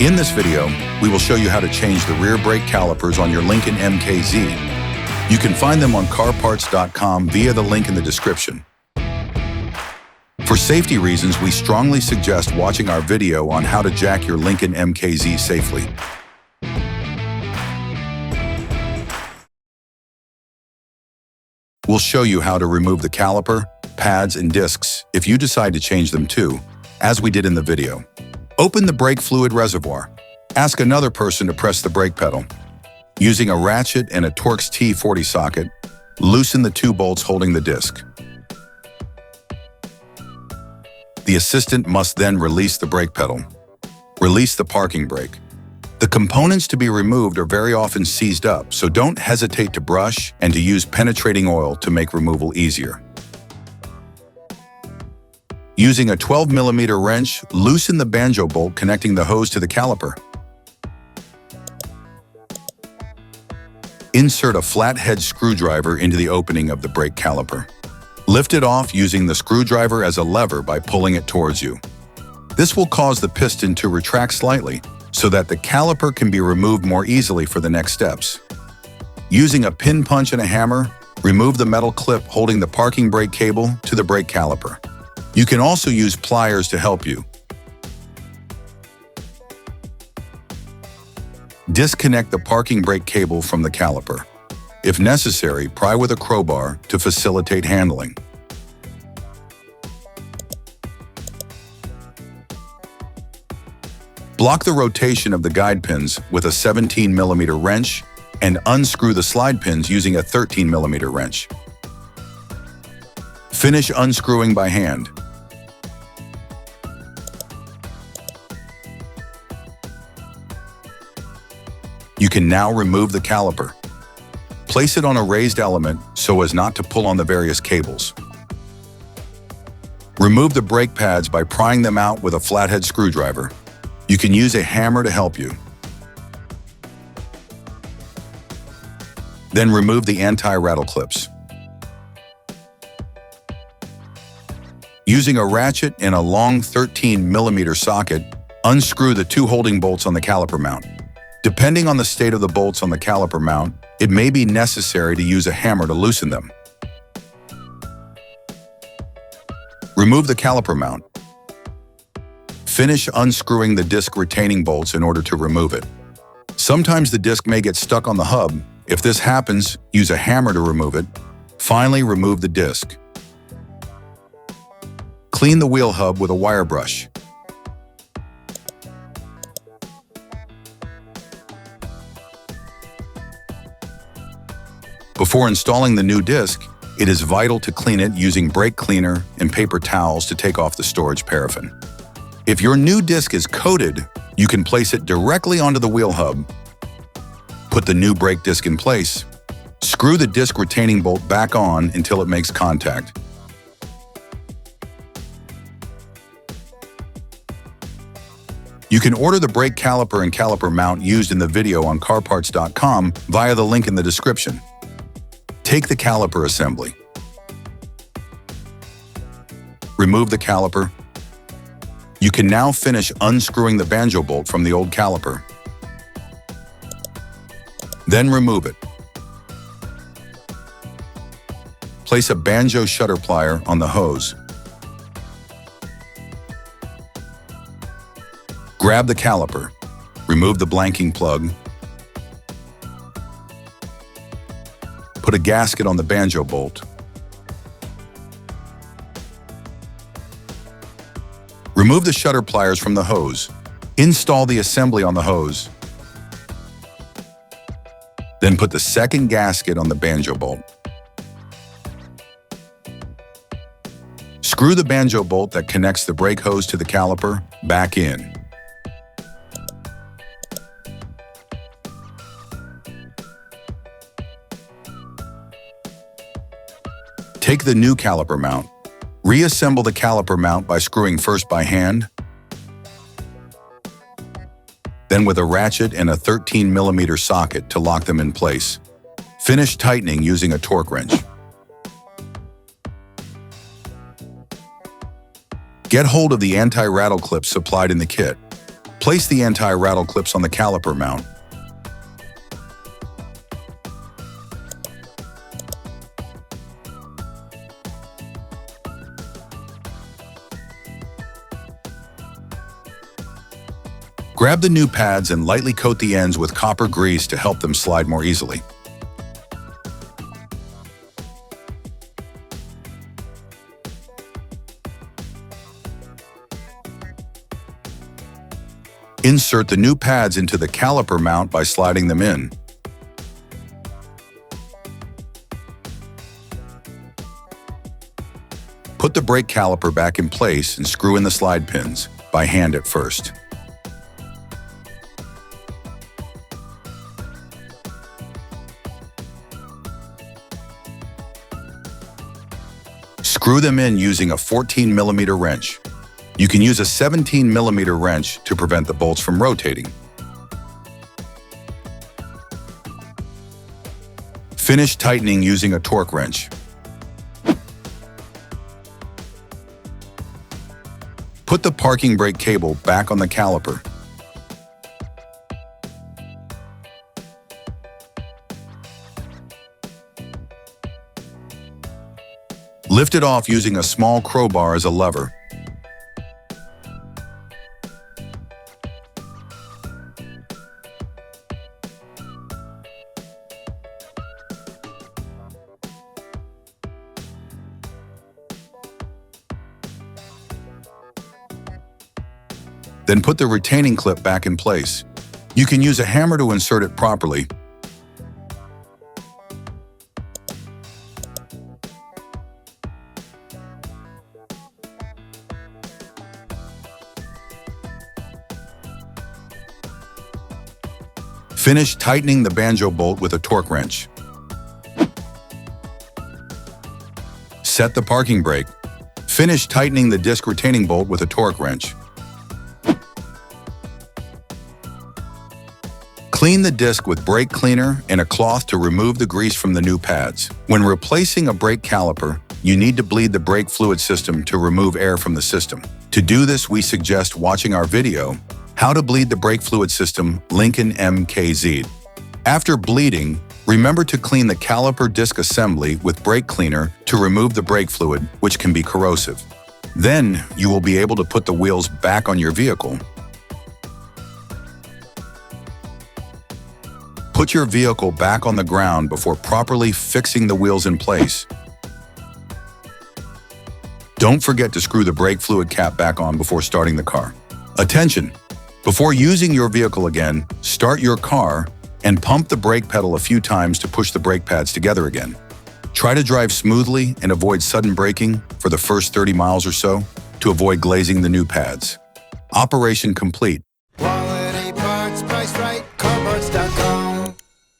In this video, we will show you how to change the rear brake calipers on your Lincoln MKZ. You can find them on CarParts.com via the link in the description. For safety reasons, we strongly suggest watching our video on how to jack your Lincoln MKZ safely. We'll show you how to remove the caliper, pads, and discs if you decide to change them too, as we did in the video. Open the brake fluid reservoir. Ask another person to press the brake pedal. Using a ratchet and a Torx T40 socket, loosen the two bolts holding the disc. The assistant must then release the brake pedal. Release the parking brake. The components to be removed are very often seized up, so don't hesitate to brush and to use penetrating oil to make removal easier. Using a 12mm wrench, loosen the Banjo bolt connecting the hose to the caliper. Insert a flathead screwdriver into the opening of the brake caliper. Lift it off using the screwdriver as a lever by pulling it towards you. This will cause the piston to retract slightly so that the caliper can be removed more easily for the next steps. Using a pin punch and a hammer, remove the metal clip holding the parking brake cable to the brake caliper. You can also use pliers to help you. Disconnect the parking brake cable from the caliper. If necessary, pry with a crowbar to facilitate handling. Block the rotation of the guide pins with a 17mm wrench and unscrew the slide pins using a 13mm wrench. Finish unscrewing by hand. You can now remove the caliper. Place it on a raised element so as not to pull on the various cables. Remove the brake pads by prying them out with a flathead screwdriver. You can use a hammer to help you. Then remove the anti-rattle clips. Using a ratchet and a long 13mm socket, unscrew the two holding bolts on the caliper mount. Depending on the state of the bolts on the caliper mount, it may be necessary to use a hammer to loosen them. Remove the caliper mount. Finish unscrewing the disc retaining bolts in order to remove it. Sometimes the disc may get stuck on the hub. If this happens, use a hammer to remove it. Finally, remove the disc. Clean the wheel hub with a wire brush. Before installing the new disc, it is vital to clean it using brake cleaner and paper towels to take off the storage paraffin. If your new disc is coated, you can place it directly onto the wheel hub. Put the new brake disc in place. Screw the disc retaining bolt back on until it makes contact. You can order the brake caliper and caliper mount used in the video on CarParts.com via the link in the description. Take the caliper assembly. Remove the caliper. You can now finish unscrewing the Banjo bolt from the old caliper. Then remove it. Place a Banjo shutter plier on the hose. Grab the caliper. Remove the blanking plug. Put a gasket on the Banjo bolt. Remove the shutter pliers from the hose. Install the assembly on the hose. Then put the second gasket on the Banjo bolt. Screw the Banjo bolt that connects the brake hose to the caliper back in. Take the new caliper mount. Reassemble the caliper mount by screwing first by hand, then with a ratchet and a 13mm socket to lock them in place. Finish tightening using a torque wrench. Get hold of the anti-rattle clips supplied in the kit. Place the anti-rattle clips on the caliper mount. Grab the new pads and lightly coat the ends with copper grease to help them slide more easily. Insert the new pads into the caliper mount by sliding them in. Put the brake caliper back in place and screw in the slide pins, by hand at first. Screw them in using a 14mm wrench. You can use a 17mm wrench to prevent the bolts from rotating. Finish tightening using a torque wrench. Put the parking brake cable back on the caliper. Lift it off using a small crowbar as a lever. Then put the retaining clip back in place. You can use a hammer to insert it properly. Finish tightening the Banjo bolt with a torque wrench. Set the parking brake. Finish tightening the disc retaining bolt with a torque wrench. Clean the disc with brake cleaner and a cloth to remove the grease from the new pads. When replacing a brake caliper, you need to bleed the brake fluid system to remove air from the system. To do this, we suggest watching our video, How to Bleed the Brake Fluid System, Lincoln MKZ. After bleeding, remember to clean the caliper disc assembly with brake cleaner to remove the brake fluid, which can be corrosive. Then, you will be able to put the wheels back on your vehicle. Put your vehicle back on the ground before properly fixing the wheels in place. Don't forget to screw the brake fluid cap back on before starting the car. Attention! Before using your vehicle again, start your car and pump the brake pedal a few times to push the brake pads together again. Try to drive smoothly and avoid sudden braking for the first 30 miles or so to avoid glazing the new pads. Operation complete.